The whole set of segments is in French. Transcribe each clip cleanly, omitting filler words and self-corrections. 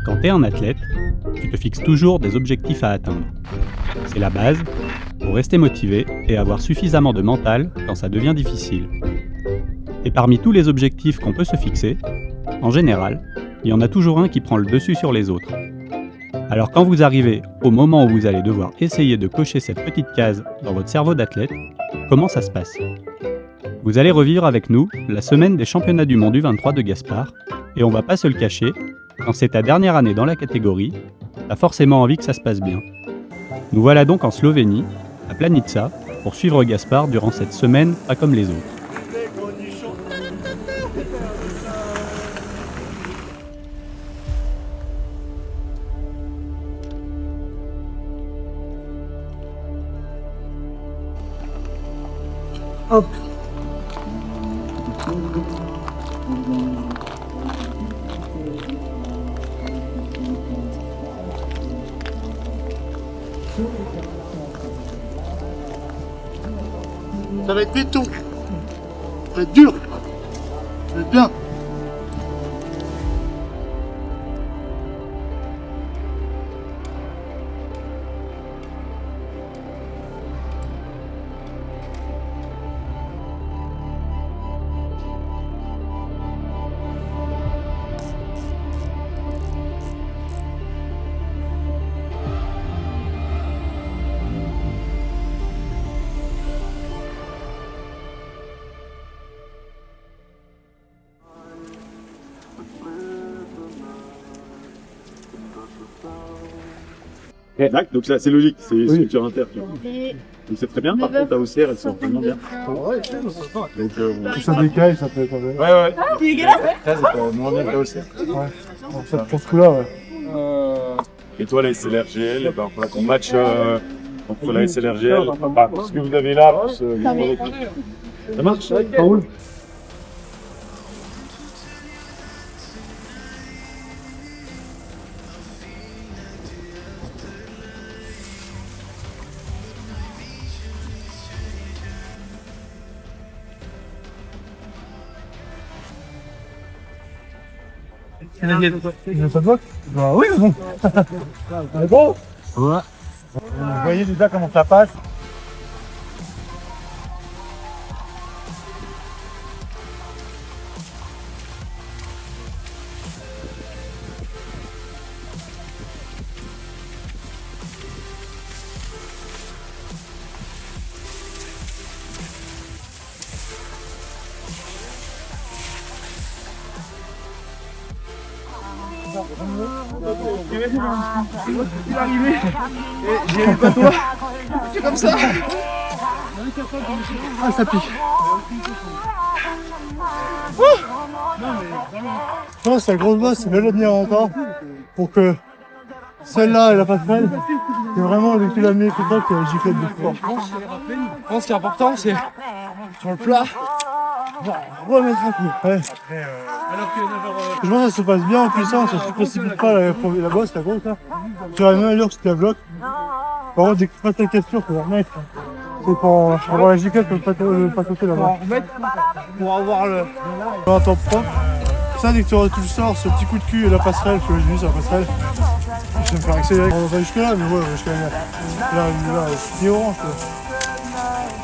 Quand tu es un athlète, tu te fixes toujours des objectifs à atteindre. C'est la base pour rester motivé et avoir suffisamment de mental quand ça devient difficile. Et parmi tous les objectifs qu'on peut se fixer, en général, il y en a toujours un qui prend le dessus sur les autres. Alors quand vous arrivez au moment où vous allez devoir essayer de cocher cette petite case dans votre cerveau d'athlète, comment ça se passe ? Vous allez revivre avec nous la semaine des championnats du monde U23 de Gaspard, et on va pas se le cacher, quand c'est ta dernière année dans la catégorie, t'as forcément envie que ça se passe bien. Nous voilà donc en Slovénie, à Planica, pour suivre Gaspard durant cette semaine pas comme les autres. Hop. Ça va être béton. Ça va être dur. Ça va être bien. Exact, donc c'est assez logique, c'est structure inter. Tu vois. Donc c'est très bien, par contre, ta haussière, elles sont vraiment bien. Donc, Tout ça décaille, ça peut être bien. ouais. Ça, c'est moins bien que la haussière. Ça pour ce coup-là, ouais. Et toi, la SLRGL, et ben, voilà qu'on match entre la SLRGL, ce que vous avez là, plus ça marche, ça roule. Il n'y a pas de bloc? Bah oui, mais bon. C'est bon? Ouais. Vous voyez déjà comment ça passe? Il est arrivé et j'ai eu pas toi. C'est comme ça. Ah, ça pique. Non, c'est la grosse bosse, c'est belle de tenir longtemps pour que celle-là et la passerelle, c'est vraiment dès que tu l'as mis que toi, tu as giflé de fort. Je pense qu'il est important, c'est sur le plat, Remettre un coup. Ouais. Je pense que ça se passe bien en puissance, ça se précipite pas la bosse, la grosse là. Tu as la même allure que tu la bloques. Par contre, dès que tu passes la cassure, faut la remettre. C'est pour avoir la giclette, pour pas sauter là-bas. pour avoir le... On attend pas. Ça, dès que tu le sors, ce petit coup de cul et la passerelle, tu vois, j'ai vu sur la passerelle. Je vais me faire accélérer. On va pas jusque là, mais ouais, jusqu'à là, c'est orange quoi.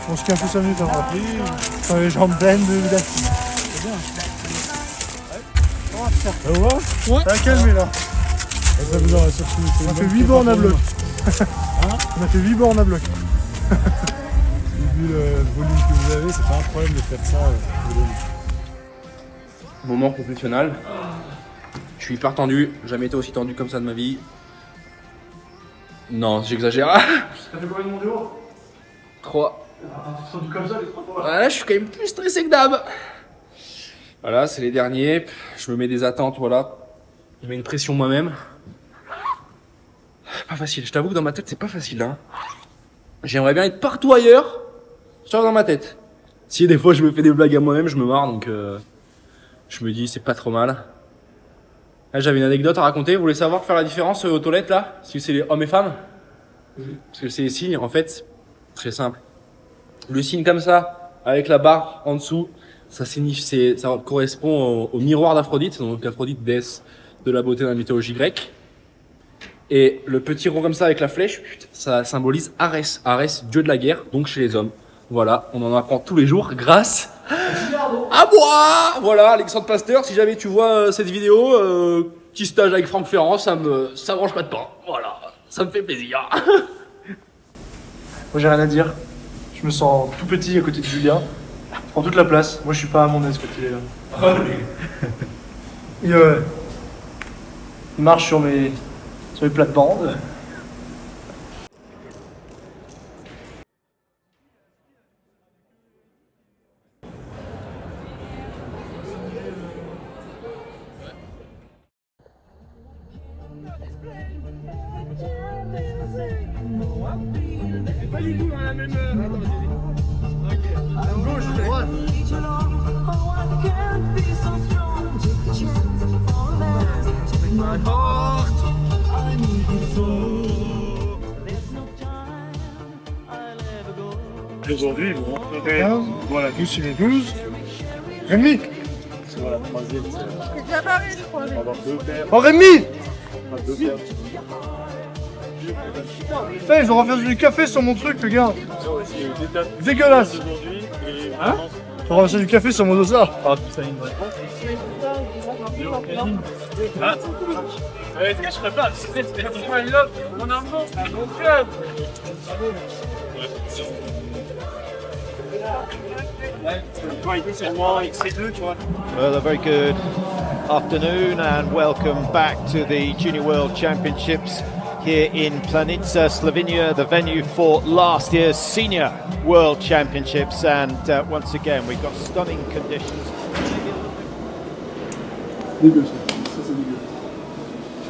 On se tient plus 5 minutes après. Quand les jambes pleines de vitesse. C'est bien. Ça va? Ouais. Ça va calmer là. On a fait 8 bornes à bloc. On a fait 8 bornes à bloc. Vu le volume que vous avez, c'est pas un problème de faire ça. Moment professionnel. Je suis hyper tendu, jamais été aussi tendu comme ça de ma vie. Non, j'exagère. Ça fait combien de monde 3. Tendu comme ça les 3 fois. Ouais, je suis quand même plus stressé que d'hab. Voilà, c'est les derniers. Je me mets des attentes, voilà. Je mets une pression moi-même. Pas facile, je t'avoue que dans ma tête, c'est pas facile. Hein. J'aimerais bien être partout ailleurs, sauf dans ma tête. Si des fois je me fais des blagues à moi-même, je me marre, donc je me dis c'est pas trop mal. Là, j'avais une anecdote à raconter. Vous voulez savoir faire la différence aux toilettes là, si c'est les hommes et femmes? Parce que c'est les signes, en fait, très simple. Le signe comme ça, avec la barre en dessous, ça signifie, ça correspond au miroir d'Aphrodite. Donc Aphrodite, déesse de la beauté de la mythologie grecque. Et le petit rond comme ça avec la flèche, ça symbolise Arès. Arès, dieu de la guerre, donc chez les hommes. Voilà, on en apprend tous les jours grâce à moi. Voilà, Alexandre Pasteur, si jamais tu vois cette vidéo, petit stage avec Franck Ferrand, ça mange pas de pain. Voilà, ça me fait plaisir. Moi j'ai rien à dire. Je me sens tout petit à côté de Julien. Je prends toute la place. Moi je suis pas à mon aise quand il est là. Il marche sur mes plates-bandes. Aujourd'hui, ils vont rentrer 15, voilà, 12 sur les 12. Rémi! C'est la troisième, c'est avoir deux paires. Oh Rémi! Deux paires. Putain, ils ont renversé du café sur mon truc, regarde! Dégueulasse! Aujourd'hui, et Hein? Ils ont renversé du café sur mon dossard! Ah, ça une réponse. Est-ce que je serais pas mon enfant, mon club. Well, a very good afternoon and welcome back to the Junior World Championships here in Planica, Slovenia, the venue for last year's Senior World Championships. And once again, we've got stunning conditions.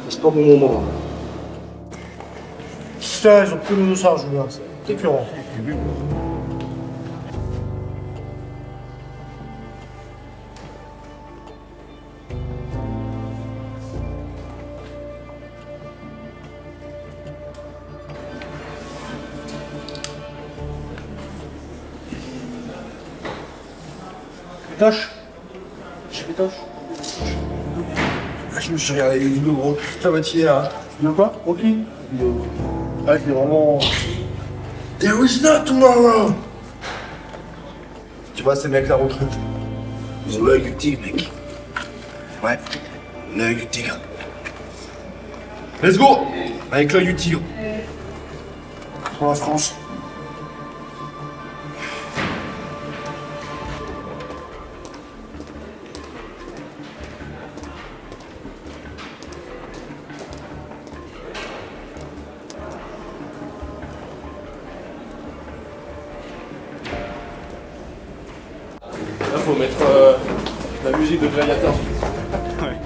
C'est pas mon moment. Putain, ils ont pris mon dossard, Julien. C'est écœurant. Pétoche. Je suis pétoche. Je me suis regardé les vidéos, gros, toute la matinée là. De quoi? Ok. Ah, c'est vraiment. There is no tomorrow! Tu vois, ces mecs, la retraite. Ils ont l'œil du tigre, mec. Ouais, l'œil du tigre. Let's go! Avec l'œil du tigre. Pour la France. Là, faut mettre la musique de Gladiator. Ouais.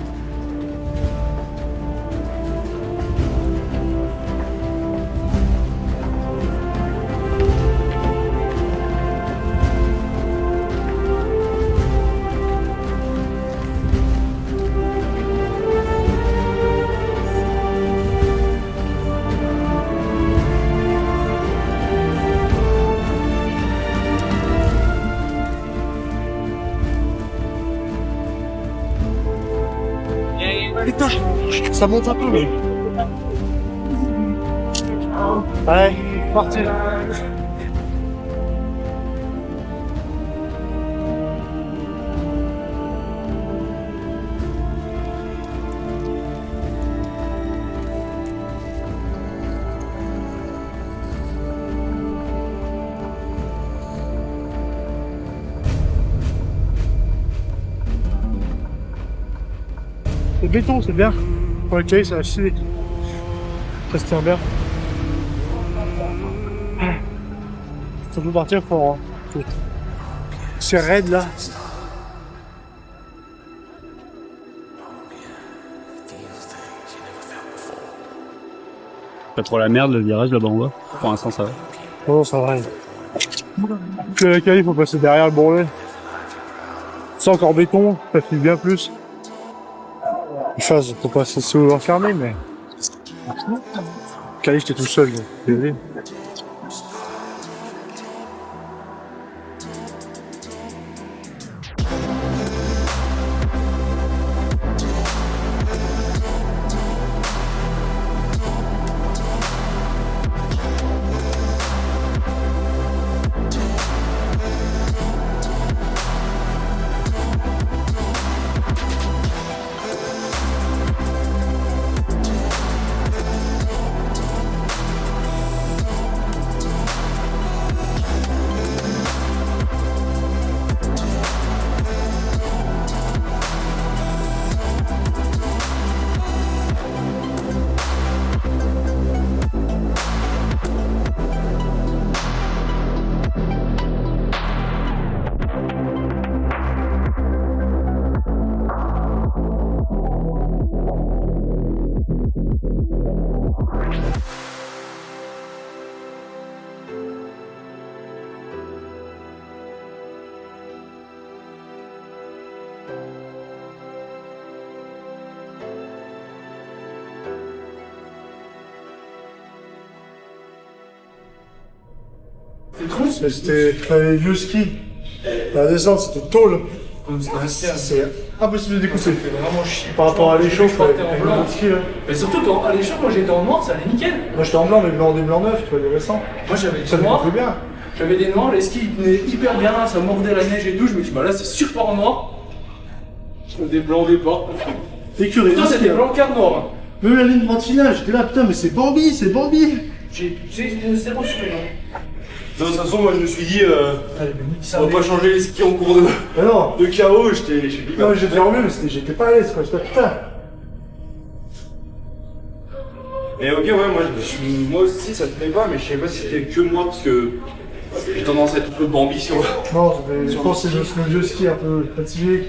Putain, ça monte un peu, mais. Ouais, parti. Le béton, c'est bien. Pour le cahier, ça va chier. Rester un bien. Ça peut partir fort. Hein. C'est raide là. Pas trop la merde le virage là-bas en bas. Pour l'instant ça va. Oh, ça va. Que la cahier, faut passer derrière le bourrelet. C'est encore béton, ça fait bien plus. Chose, faut pas se enfermer, mais. Cali, j'étais tout seul, donc. Désolé. C'était les vieux skis. La descente, c'était tôle. C'est impossible de décousser. Vraiment chier. Par rapport à l'échauffe, partais en avec blanc. le ski là. Mais surtout quand à l'échauffe, moi j'étais en noir, ça allait nickel. Moi j'étais en blanc, mais blanc des blancs neufs, tu vois, des récents. Moi j'avais Ça des me noirs, fait bien. j'avais des noirs, les skis ils tenaient hyper bien, ça mordait la neige et tout. Je me dis, bah là c'est super en noir. Des blancs au départ. Écurie. Putain, c'était blanc quart noir. Même la ligne droite finale, j'étais là, putain, mais c'est Bambi, c'est Bambi. J'ai zéro sur les noms. De toute façon, moi je me suis dit, on va pas changer les skis en cours Mais non. de chaos, j'ai dit, Non, j'ai fait en mieux, mais j'étais pas à l'aise quoi. J'étais putain. Et ok, ouais, moi aussi ça te plaît pas, mais je sais pas si c'était que moi, parce que j'ai tendance à être un peu Bambi sur. Non, je pense que c'est le vieux ski un peu fatigué.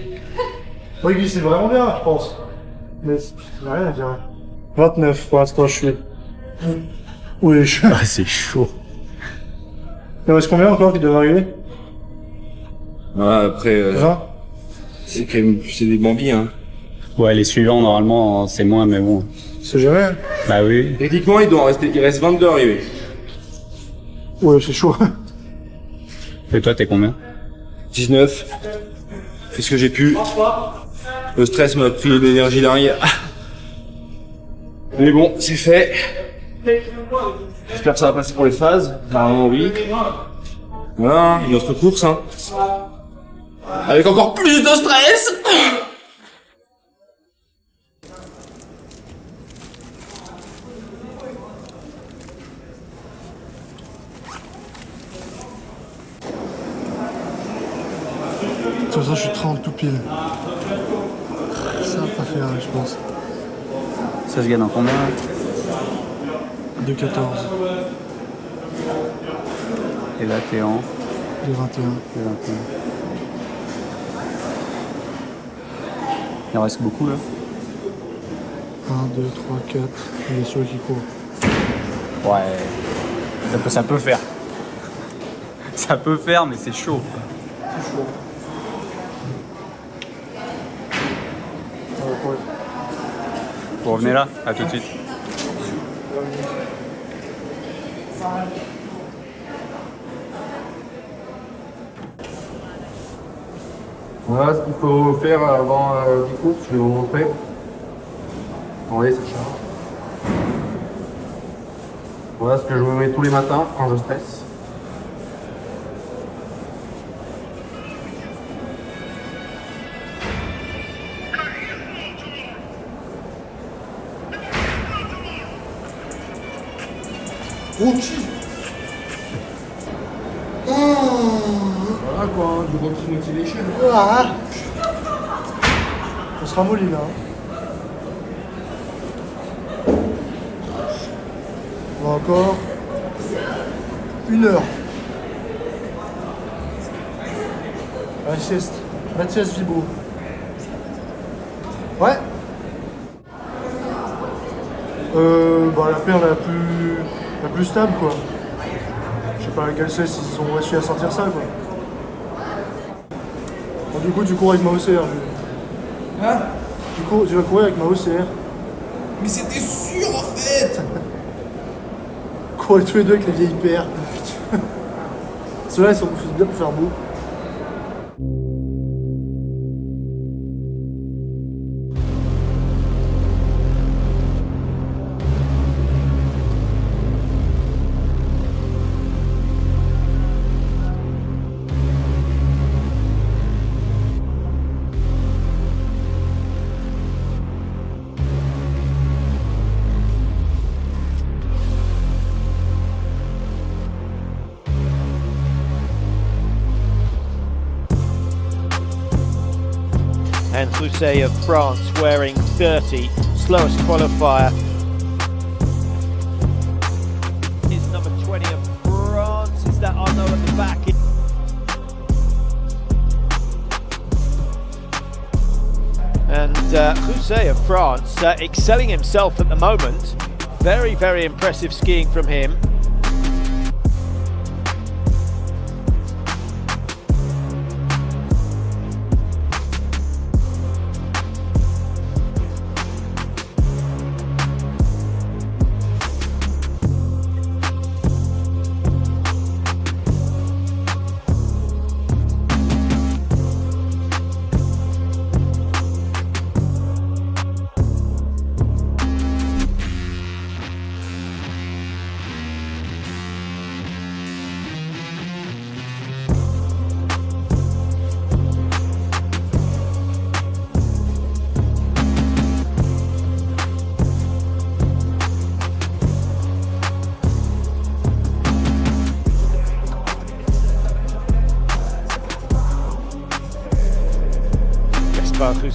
Oui, il glissait vraiment bien, je pense. Mais il n'y a rien à dire. 29 pour l'instant, je suis. Oui, je suis. Ah, c'est chaud. Il reste combien encore qui doivent arriver? Ouais, après, 20. c'est quand même, c'est des Bambis, hein. Ouais, les suivants, normalement, c'est moins, mais bon. C'est jamais. Hein. Bah oui. Techniquement, il reste 22 arrivés. Ouais, c'est chaud. Et toi, t'es combien? 19. Fais ce que j'ai pu. Le stress m'a pris l'énergie derrière. Mais bon, c'est fait. J'espère que ça va passer pour les phases. Normalement, oui. Voilà, une autre course, hein. Avec encore plus de stress. De toute façon, je suis 30 tout pile. Ça va pas faire, je pense. Ça se gagne en combien? 2,14. Et là, t'es en 2,21. 21. Il en reste beaucoup, là? 1, 2, 3, 4. Il y a celui qui court. Ouais. Ça peut faire. Ça peut faire, mais c'est chaud. Vous revenez là? À tout de suite. Voilà ce qu'il faut faire avant 10 courses, je vais vous montrer. Attendez, ça charge. Voilà ce que je me mets tous les matins quand je stresse. Voilà quoi, du Rocky Motivation. On se ramollit là. On a encore 1 heure. La sieste. Mathias Vibo. Ouais. Bah la paire la plus stable quoi. Je sais pas à quelle cesse ils ont réussi à sortir ça quoi. Bon, du coup tu cours avec ma OCR. Hein? Tu vas courir avec ma OCR. Mais c'était sûr en fait! Courir tous les deux avec les vieilles paires. Ceux-là ils sont bien pour faire beau. And Rousset of France wearing 30, slowest qualifier. Is number 20 of France. Is that Arnaud at the back? And Rousset of France excelling himself at the moment. Very, very impressive skiing from him.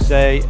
Rousset.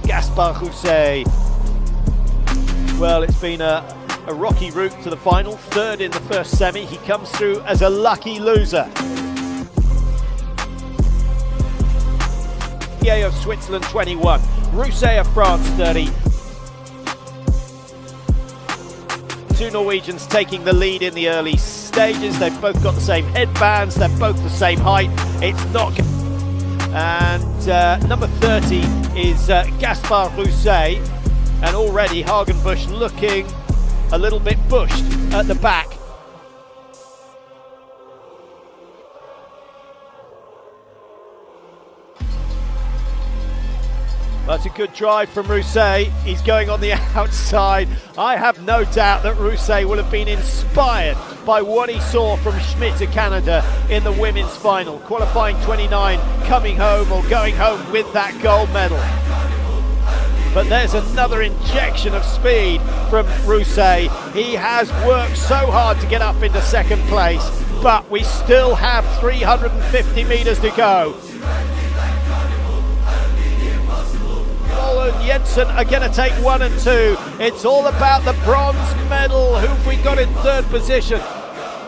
Gaspard Rousset. Well, it's been a rocky route to the final. Third in the first semi. He comes through as a lucky loser. Piquet of Switzerland 21. Rousset of France 30. Two Norwegians taking the lead in the early stages. They've both got the same headbands. They're both the same height. It's not... And number 30 is Gaspard Rousset, and already Hagenbusch looking a little bit bushed at the back. That's a good drive from Rousset. He's going on the outside. I have no doubt that Rousset will have been inspired by what he saw from Schmidt of Canada in the women's final. Qualifying 29, coming home or going home with that gold medal. But there's another injection of speed from Rousset. He has worked so hard to get up into second place, but we still have 350 metres to go. And Jensen are going to take 1 and 2. It's all about the bronze medal. Who've we got in third position?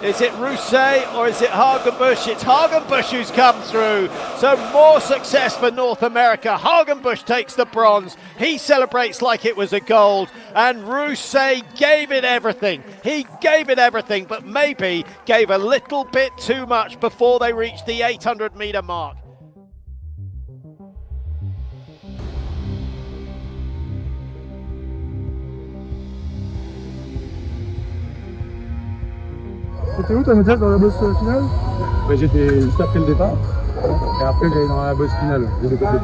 Is it Rousset or is it Hagenbusch? It's Hagenbusch who's come through. So more success for North America. Hagenbusch takes the bronze. He celebrates like it was a gold. And Rousset gave it everything. He gave it everything, but maybe gave a little bit too much before they reached the 800-meter mark. C'était où ta médaille dans la bosse finale? Ouais, j'étais juste après le départ. Et après, j'allais dans la bosse finale. De l'autre côté.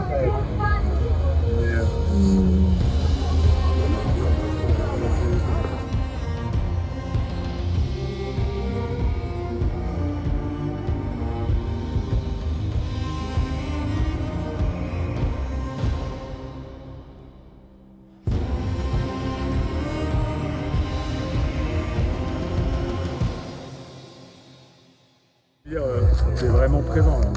C'est vraiment présent. Là.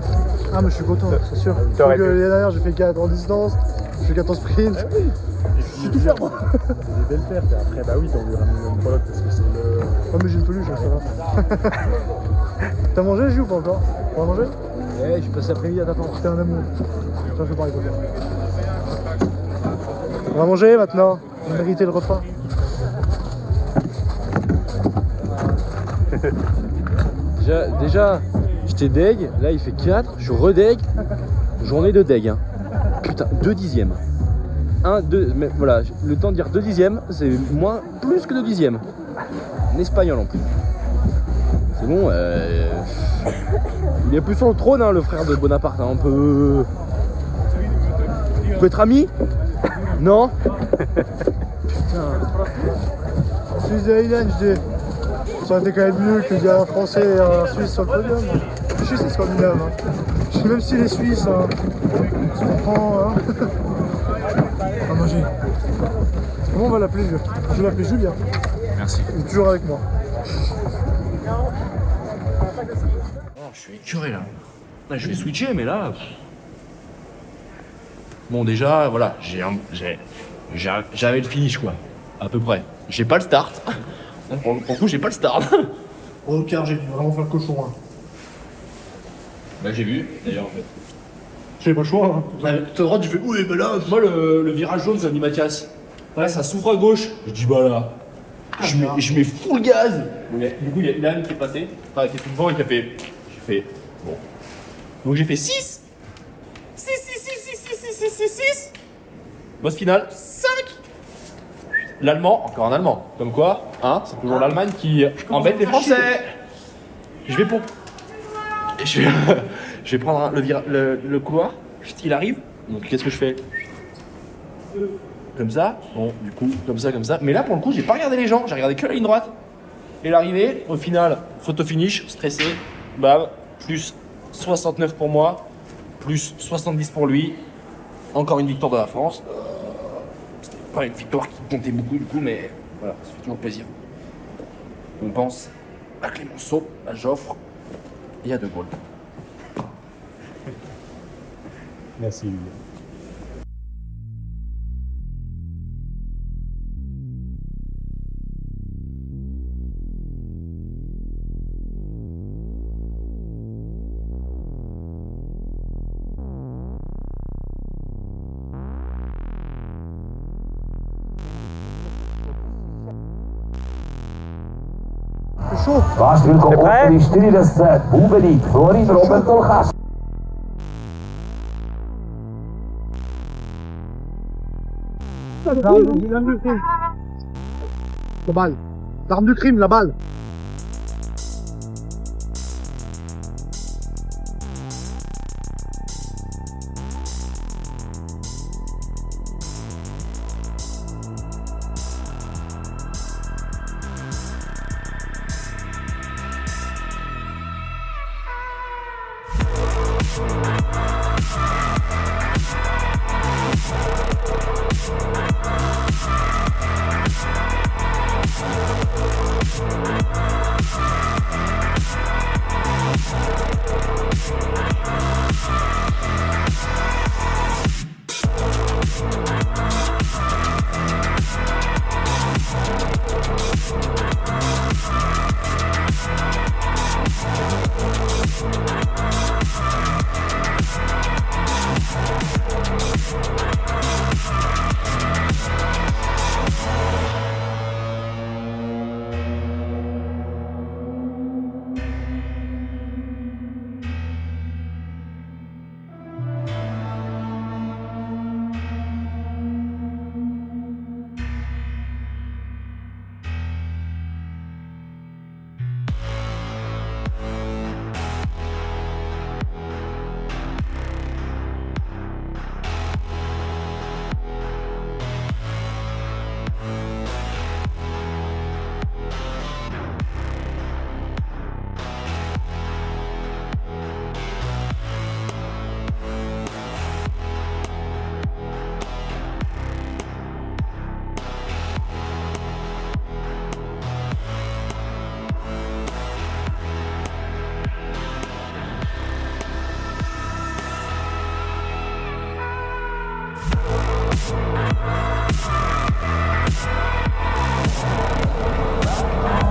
Ah, mais je suis content, c'est sûr. L'année dernière, j'ai fait 4 en distance, j'ai fait 4 en sprint. Ah oui. C'est tout faire, moi. C'est des belles pertes. Après, bah oui, t'as envie de ramener une prologue parce que c'est le. Oh, mais j'ai une peluche, ça va. T'as mangé, Gilles, ou pas encore? On va manger? Ouais, je passe l'après-midi à t'attendre. T'es un amour. Ça, je fais pareil pour toi. On va manger maintenant. On a mérité le repas. Déjà, j'étais deg, là il fait 4, je suis redeg, journée de deg. Hein. Putain, 2 dixièmes. 1, 2, mais voilà, le temps de dire 2 dixièmes, c'est plus que 2 dixièmes. En espagnol en plus. C'est bon, il est plus sur le trône, hein, le frère de Bonaparte. Hein. On peut être amis? Non. Putain. Suisse de Hélène, je dis. Ça aurait été quand même mieux que un Français et un Suisse sur le podium. Je suis c'est scandinave. Hein. Même si les Suisses, hein, se comprend. Hein. À manger. Comment on va l'appeler? Je vais l'appeler Julien. Merci. Il est toujours avec moi. Oh, je suis écœuré là. Là. Je vais switcher, mais là. Bon, déjà, voilà, j'avais le finish quoi, à peu près. J'ai pas le start. Pour le coup, j'ai pas le start. Au car j'ai vraiment fait le cochon. Hein. Bah, j'ai vu, d'ailleurs, en fait. J'ai pas le choix. Hein. Tout à droite, tu fais, oui, bah là, moi, le virage jaune, ça dit Mathias. Voilà, ça s'ouvre à gauche. Je dis, bah là. je mets full gaz. Mais, du coup, il y a Ilan qui est passé, enfin, qui est tout devant et qui a fait. J'ai fait. Bon. Donc j'ai fait 6. 6. Boss final, 5. L'allemand, encore un allemand. Comme quoi, hein, c'est toujours l'Allemagne qui embête les Français. Je vais pour. Je vais prendre le couloir. Il arrive. Donc qu'est-ce que je fais? Comme ça. Bon, du coup, comme ça. Mais là, pour le coup, j'ai pas regardé les gens. J'ai regardé que la ligne droite. Et l'arrivée, au final, photo finish, stressé. Bam. Plus 69 pour moi. Plus 70 pour lui. Encore une victoire de la France. C'était pas une victoire qui comptait beaucoup du coup, mais voilà, ça fait toujours plaisir. On pense à Clémenceau, à Joffre et à De Gaulle. Merci. Warst willkommen op de Stille Bubenik, Florin Robert Olgas. La balle. L'arme du crime, la balle.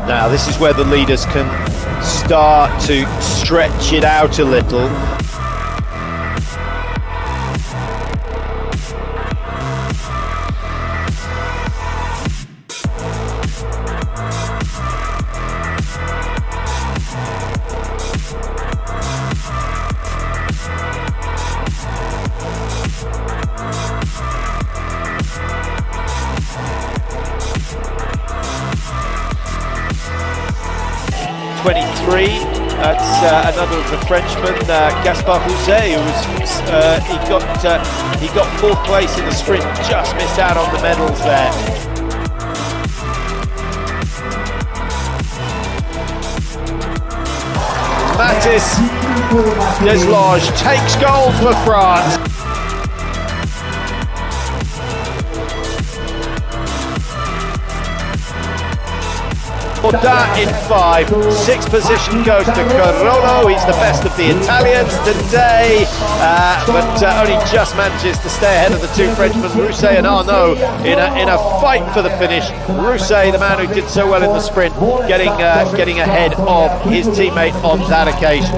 Now this is where the leaders can start to stretch it out a little. That's another of the Frenchmen, Gaspard Rousset, who was he got fourth place in the sprint, just missed out on the medals there. Mathis Deslorge takes gold for France. That in 5. 6th position goes to Carolo. He's the best of the Italians today, but only just manages to stay ahead of the two Frenchmen, Rousset and Arnaud, in a fight for the finish. Rousset, the man who did so well in the sprint, getting ahead of his teammate on that occasion.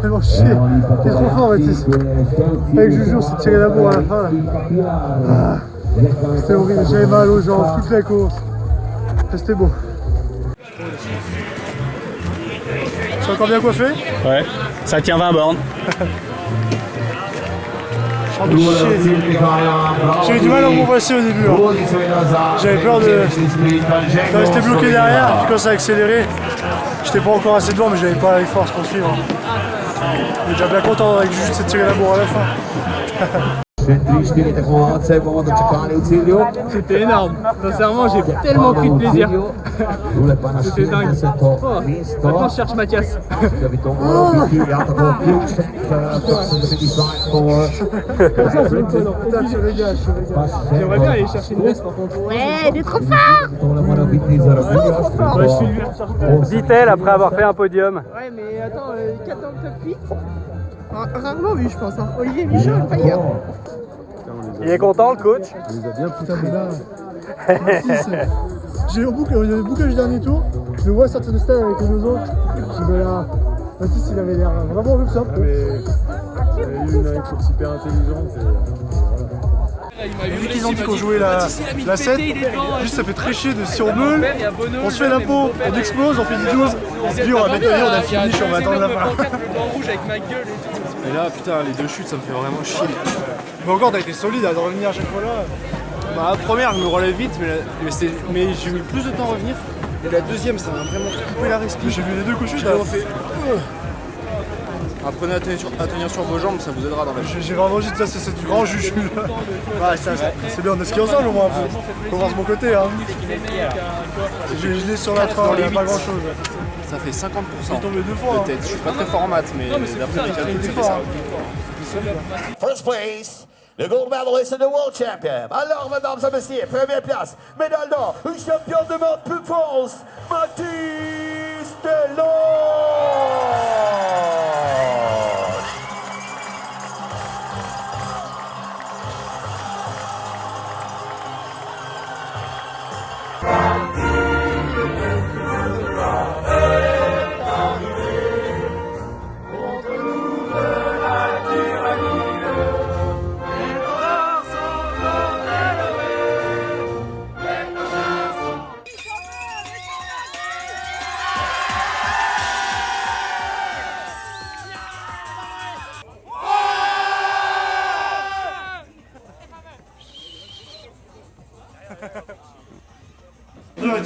tellement chier. Il est trop fort, Mathis. Avec Juju, on s'est tiré la bourre à la fin. Là. Ah, c'était horrible, j'avais mal aux jambes toute la course. C'était beau. Tu es encore bien coiffé? Ouais, ça tient 20 bornes. J'ai eu du mal à m'embrasser au début. Hein. J'avais peur de rester bloqué derrière. Puis quand ça a accéléré, j'étais pas encore assez devant, mais j'avais pas les forces pour suivre. Mais déjà bien content avec juste de tirer la bourre à la fin. C'était énorme. Sincèrement, j'ai tellement pris de plaisir. C'était dingue. Oh, maintenant, je cherche Mathias. J'aimerais bien aller chercher une veste par contre. Ouais, il est trop fort. Ouais, je suis lui à chercher. Dit-elle après avoir fait un podium. Ouais, mais attends, 4 dans le top 8. Rarement vu, je pense. Hein. Olivier Michaud, le failleur. Il est content le coach? Il les a bien putain de là. J'ai eu le bouclage du dernier tour. Je le vois sortir de stade avec les deux autres. Je me là. Mathis, il avait l'air vraiment horrible ça. Il y a eu une course hyper intelligente. Vu qu'ils ont dit qu'on jouait la 7, juste ça fait très chier de surmeule. On se fait la peau, on explose, on fait du 12. On se dit on va mettre on a fini, on va attendre la fin. Et là, putain, les deux chutes, ça me fait vraiment chier. Mais encore, t'as été solide à revenir à chaque fois là. Bah, la première, je me relève vite, mais j'ai mis plus de temps à revenir. Et la deuxième, ça m'a vraiment coupé la respiration. J'ai vu les deux couchus. J'ai vraiment fait. Apprenez à tenir sur vos jambes, ça vous aidera dans la vie. J'ai vraiment dit ça, c'est du grand juge là. Ouais, c'est bien, on a ski ensemble au moins. Faut voir de mon côté. Hein. J'ai gelé sur la fin, il n'y a pas grand chose. Ça fait 50%. Tombé deux fois. Peut-être, je suis pas très fort en maths, mais d'après mes calculs, ça fait ça. First place, le gold medalist and the world champion. Alors, mesdames et messieurs, première place, médaille d'or, champion de monde plus France, Mathis Delorme.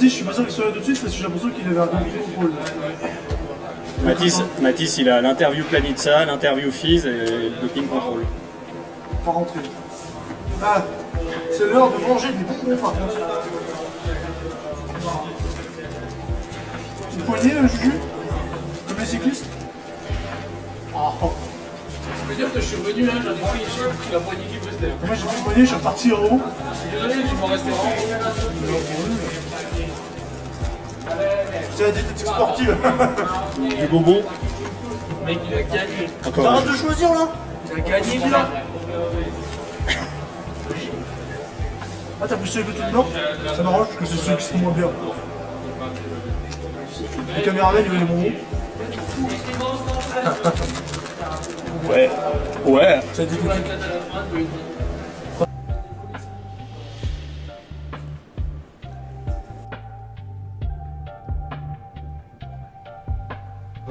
Je suis pas sûr qu'il soit là tout de suite parce que j'ai l'impression qu'il avait un contrôle. Mathis, il a l'interview Planitza, l'interview FIS et le doping contrôle. Pas rentrer. Ah, c'est l'heure de manger des bonbons par contre. Une poignée, Juju? Comme les cyclistes? Je peux dire que je suis revenu, hein, j'en ai pris la poignée qui restait. Moi j'ai pris une poignée, je suis reparti en haut. Je suis désolé, je m'en restais vraiment. C'est la diététique sportive. Du bonbon. Mec, il a gagné. T'arrêtes de choisir là? Il a gagné, là. Ah, t'as poussé le tout blanc? Ça m'arrange parce que c'est ceux qui sont moins bien. Les caméramans, ils veulent les bonbons. Ouais. Ouais. C'est la diététique.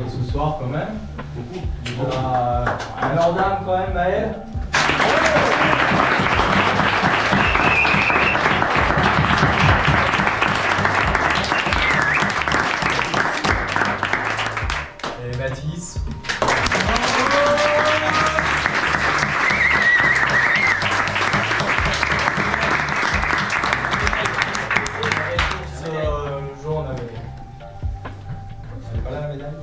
Ce soir quand même. Alors dame quand même Maël. Et Mathis. Le jour on avait pas là la médaille.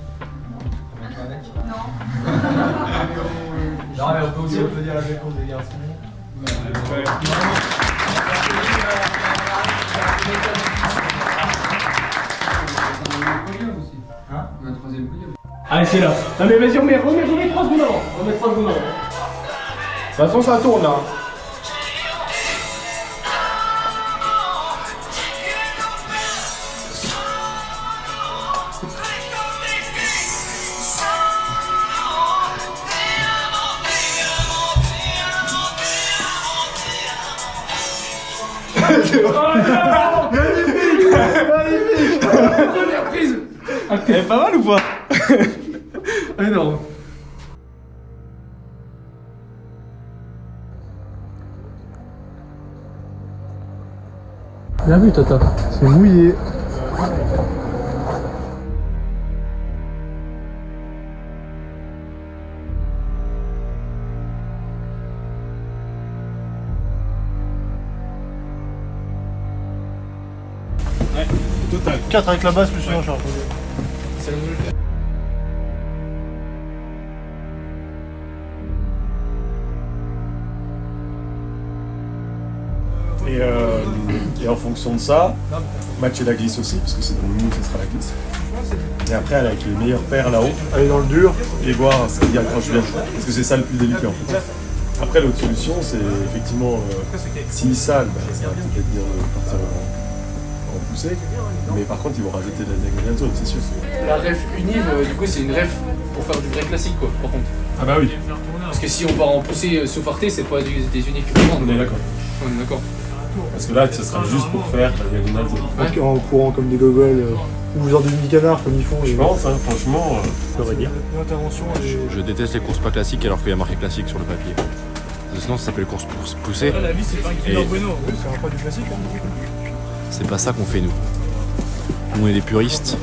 Non mais on peut aussi applaudir la belle course des garçons. Allez, c'est là. Non, mais vas-y, remets 3 secondes avant. Remets 3 secondes avant. De toute façon, ça tourne là. Première prise. Elle est pas mal ou pas? Énorme. Bien vu, Tata. C'est mouillé. Total. 4 avec la basse plus une charge. C'est le module. Et en fonction de ça, matcher la glisse aussi, parce que c'est dans le moule, ça sera la glisse. Et après, aller avec les meilleures paires là-haut, Aller dans le dur. et voir ce qui accroche bien. Parce que c'est ça le plus délicat en fait. Après, l'autre solution, c'est effectivement, s'ils salent, ça va peut-être bien de partir en poussée. Mais par contre, ils vont rajouter de la diagonale zone, c'est sûr. La ref unive, du coup, c'est une ref pour faire du vrai classique, quoi, par contre. Ah bah oui, Parce que si on part en poussée sous farté, c'est pas des uniques que on est d'accord. On est d'accord. Parce que là, ce sera juste pour faire la diagonale zone. En courant comme des gogoles. Ou vous ordonnez du canard comme ils font. Je pense, hein, franchement, je pourrais dire. L'intervention, elle est... Je déteste les courses pas classiques alors qu'il y a marqué classique sur le papier. Sinon ça s'appelle course poussée. La vie, c'est pas un Et- Kinder Bueno. Oui, c'est un pas du classique. Hein. C'est pas ça qu'on fait nous. Nous on est des puristes.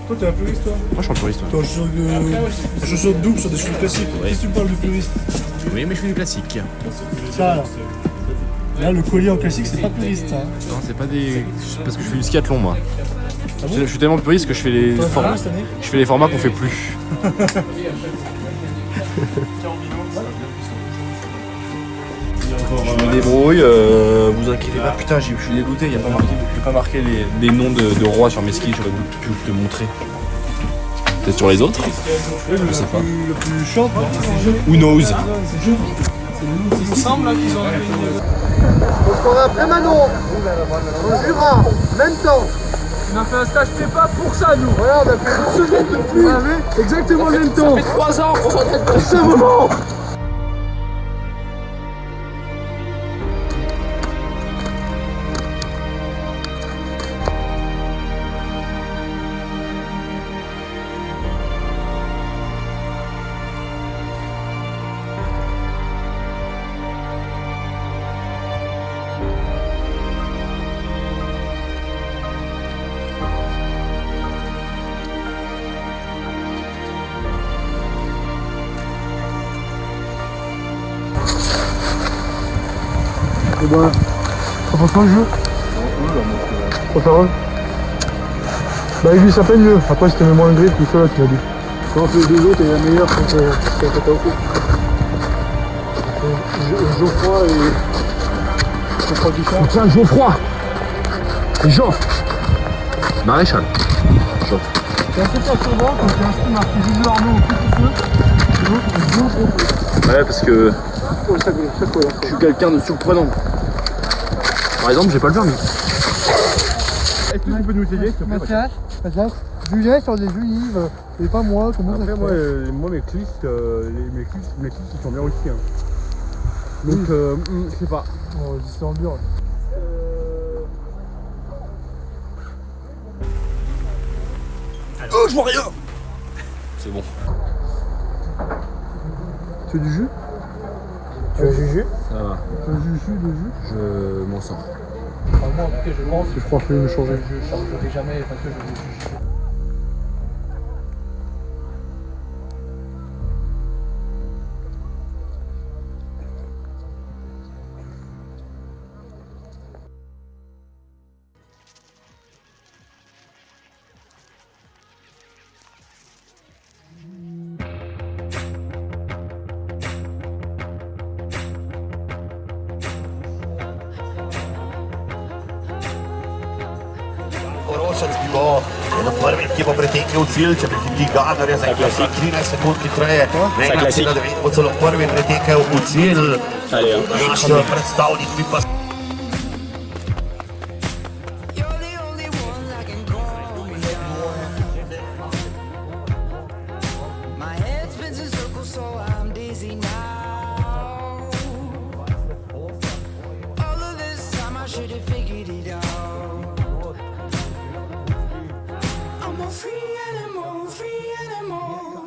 Toi, t'es un puriste, toi? Moi je suis un puriste. Toi, je saute double sur des choses classiques. Ouais. Qu'est-ce que tu me parles de puriste? Oui mais je fais du classique. Ça, là. Là, le collier en classique, c'est pas puriste, ça. Non c'est pas des. C'est parce que je fais du skiathlon moi. Ah bon? Je suis tellement puriste que je fais les Toi, formats. cette année? Je fais les formats qu'on fait plus. Je me débrouille, vous inquiétez pas. Putain, je suis dégoûté, il n'y a pas marqué les noms de rois sur mes skis, j'aurais pu te montrer. Peut-être sur les autres? Je sais pas. Le plus short, Who knows? Il semble là qu'ils ont On se croirait après Manon. Dans le Jura, même temps. On a fait un stage prépa pour ça, nous. Voilà, on a fait une semaine de plus. Exactement le même temps. Ça fait 3 ans qu'on s'entraîne pour C'est un moment. Et ben, ça passe pas le jeu. Pas ça va. Bah lui ça peine mieux. Après si tu mets moins de grip, tout ça là tu m'as dit. Quand on fait les deux autres, t'es la meilleure quand t'as au coup. Geoffroy et... Geoffroy Guichard. Tiens, Geoffroy! Et Geoff! Maréchal. Geoff. C'est un peu perturbant quand tu as un style marqué Julien Arnaud au petit feu. Et l'autre est bien trop. Ouais, parce que Oh, ça colle. je suis quelqu'un de surprenant. Par exemple, j'ai pas le permis. Est-ce que tu peux nous aider, s'il te plaît? Mathias, Julien sur des juives, et pas moi, comment ça se Après, fait moi mes clips, ils sont bien aussi. Hein. Donc, je sais pas. Oh, c'est en dur. Oh, je vois rien! C'est bon. Tu veux du jus? Tu veux du jus? Ça va. Tu veux du jus, Je m'en sors. Moi, en tout cas, je pense Je crois qu'il faut me changer. que je chargerai jamais parce que je Zbivo, na prvem, ki bo pretekel cilj, če prehiti Ganorja za 13 sekund hitreje, nekaj da bo celo prvi pretekel v cilj. Naš predstavnik bi pa... All of this should've figured it out. I'm a free animal, free animal.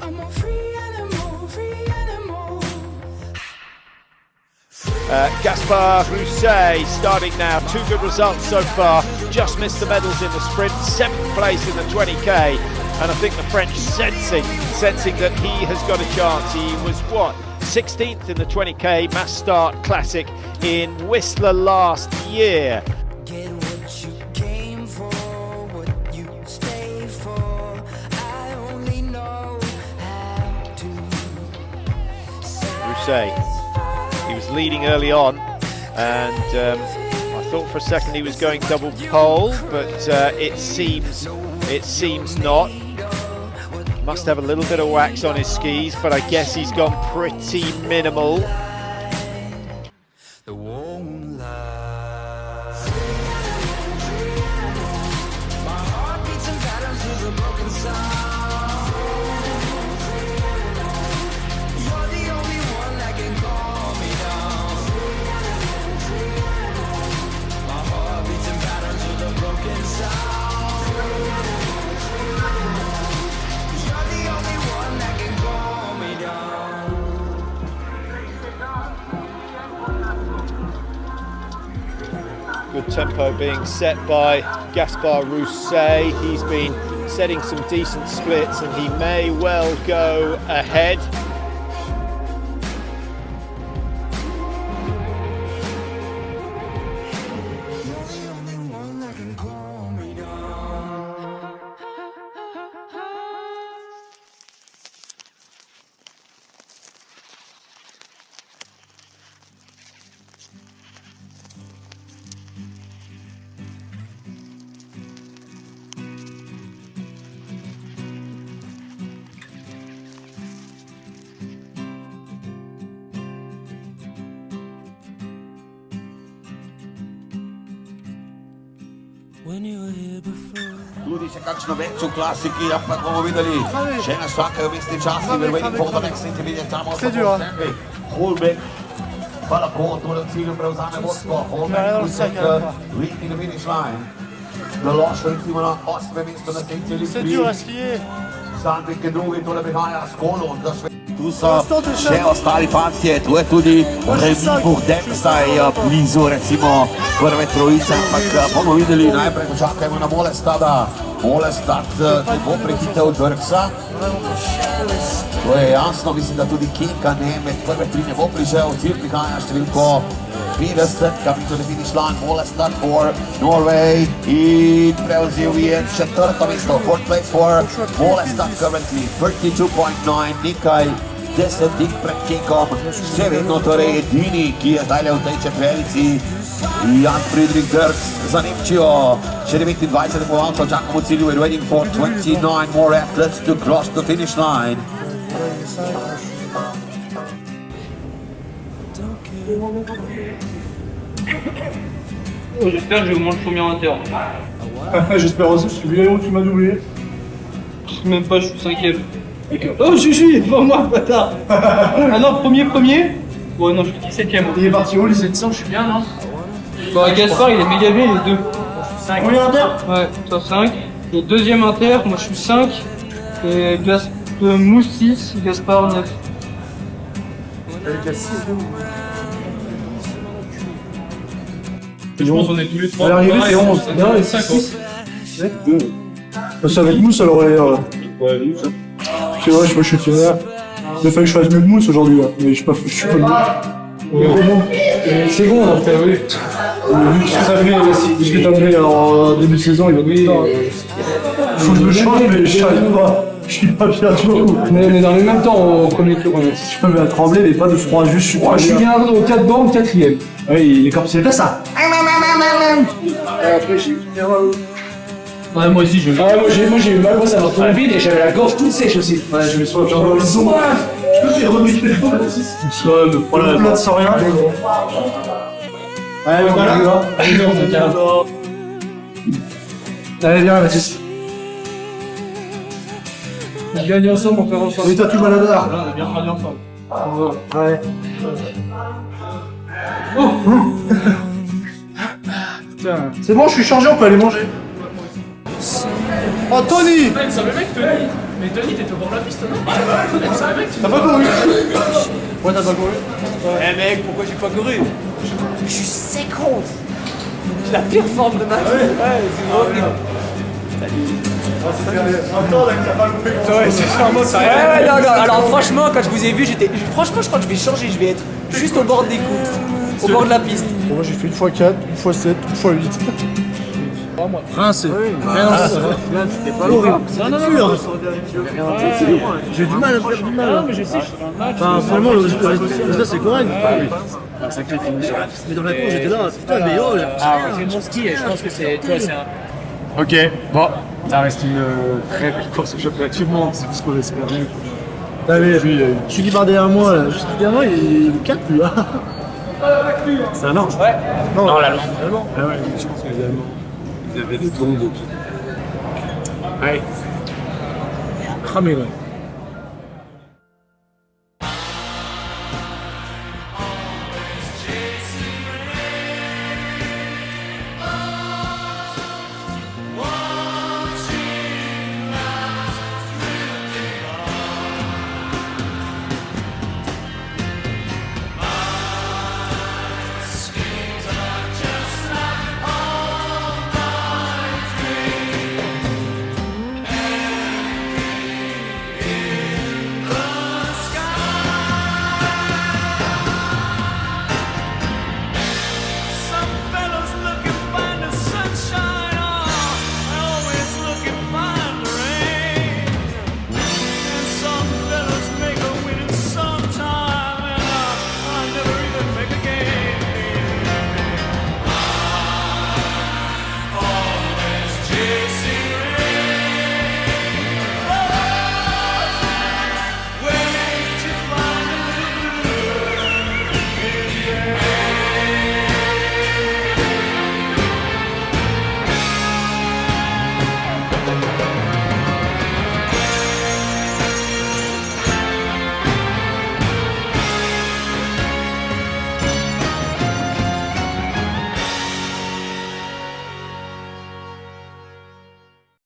I'm a free animal, free animal. Gaspard Rousset starting now. 2 good results so far. Just missed the medals in the sprint. 7th place in the 20k. And I think the French sensing that he has got a chance. He was what? 16th in the 20k Mass Start Classic in Whistler last year. Get what you came for, what you stay for. I only know how to. Rousset. He was leading early on, and I thought for a second he was going double pole, but it seems not. Must have a little bit of wax on his skis, but I guess he's gone pretty minimal. Good tempo being set by Gaspard Rousset. He's been setting some decent splits and he may well go ahead. Ljudi se kakšno več v klasiki, ampak bomo videli, še na vsake vesti časi, we're waiting for the next intermediate time also for Stanley. Holbeck pa lahko tole v cilju prevzame vodstvo. Holbeck leading the finish line. Deloš recimo na 8. mesto na tej celi pri. Sandvik je drugi, tole prihaja Skolo. Tu so še ostali fantje, tu je tudi Remi Bourdin, zdaj blizu recimo prve trojice, ampak bomo videli, najprej počakajmo na Molestada. Molestad ne bo prehitev Dirksa. To je jasno, mislim, da tudi Kinka ne, med prve 3 ne bo prišel, cilj prihaja številko 50, coming to the finish line, Molestad for Norway in prevzel je 4. mesto, 4th place for Molestad currently, 32.9, nekaj 10 pred Kinkom, še vedno torej edini, ki je zdaj v tej četverici, Jan Friedrich Dirks za Nemčijo, še 29 tekmovalcev čakamo v cilju, we're waiting for 29 more athletes to cross the finish line. J'espère que je vais au moins le premier inter. J'espère aussi, je suis bien, tu m'as doublé. Même pas, je suis 5ème. Oh, Juju, devant moi, bâtard. Ah non, premier. Ouais, non, je suis 17ème. Il est parti où, les 700, je suis bien, non? Bah, Gaspard, il est méga bien, il est 2. 5. Combien inter? Ouais, toi 5. Et deuxième inter, moi je suis 5. Et Mousse 6, Gaspard 9. Elle est à 6, Je pense qu'on est tous les 3. À l'arrivée, c'est 11. Non, les 5, 6. 2. Ça va être mousse, alors ouais. Ouais, mousse. C'est vrai, je suis tionnaire. Il a fallu que je fasse mieux de mousse aujourd'hui, là. Mais je suis pas bon. C'est bon, donc oui. Vu ce que ça fait, ce que t'as fait en début de saison, il va bien. Faut que je me change, mais je n'arrive pas. Je suis pas bien du tout. Mais dans le même temps, au premier tour, on est. Je peux me la trembler, mais pas de froid, juste je suis pas. Je suis bien au 4 bandes, 4ème. Oui, il est comme c'est pas ça. Après, j'ai ouais, moi aussi, moi j'ai eu mal, moi ça m'a trop vite et j'avais la gorge toute sèche aussi. Ouais, je me suis fait dans le son. Je peux faire remettre le fond aussi. Ouais, mais problème. Là, sans rien. Allez, voilà. Allez, viens, Mathis. On gagne ensemble, on fait ensemble. Oui, t'as tout mal à l'heure. On a bien travaillé ensemble. Ouais. C'est bon, je suis chargé, on peut aller manger. Oh, Tony! C'est le mec, Tony. Mais Tony, t'étais au bord de la piste, non? C'est le mec, T'as pas couru? Ouais, t'as pas couru. Eh mec, pourquoi j'ai pas couru? Je suis sécron. J'ai la pire forme de ma vie. Ouais, c'est horrible. Ouais, c'est vraiment ça. Ouais, non, non, alors franchement, quand je vous ai vu, franchement, je crois que je vais changer, je vais être juste au bord des courses, au bord de la piste. Bon, moi j'ai fait 1x4, 1x7, 1x8. Rincé. C'était pas lourd. Non, non, non. J'ai du mal à faire du mal. Non, mais je sais, je suis dans le match. Enfin, finalement, le résultat c'est correct. Un sacré finition. Mais dans la course, j'étais là, putain, mais oh, Ah, c'est mon ski et je pense que c'est. Tu vois, c'est un. Ok, bon, ça reste une très belle course au championnat du monde, c'est tout ce qu'on espérait. Je suis qui part derrière moi, là. Juste derrière moi, il est 4 lui là. C'est un ange. Ouais. Non, l'allemand. Ah ouais, je pense que les Allemands, ils avaient des tombes. Ouais. Cramé, ouais.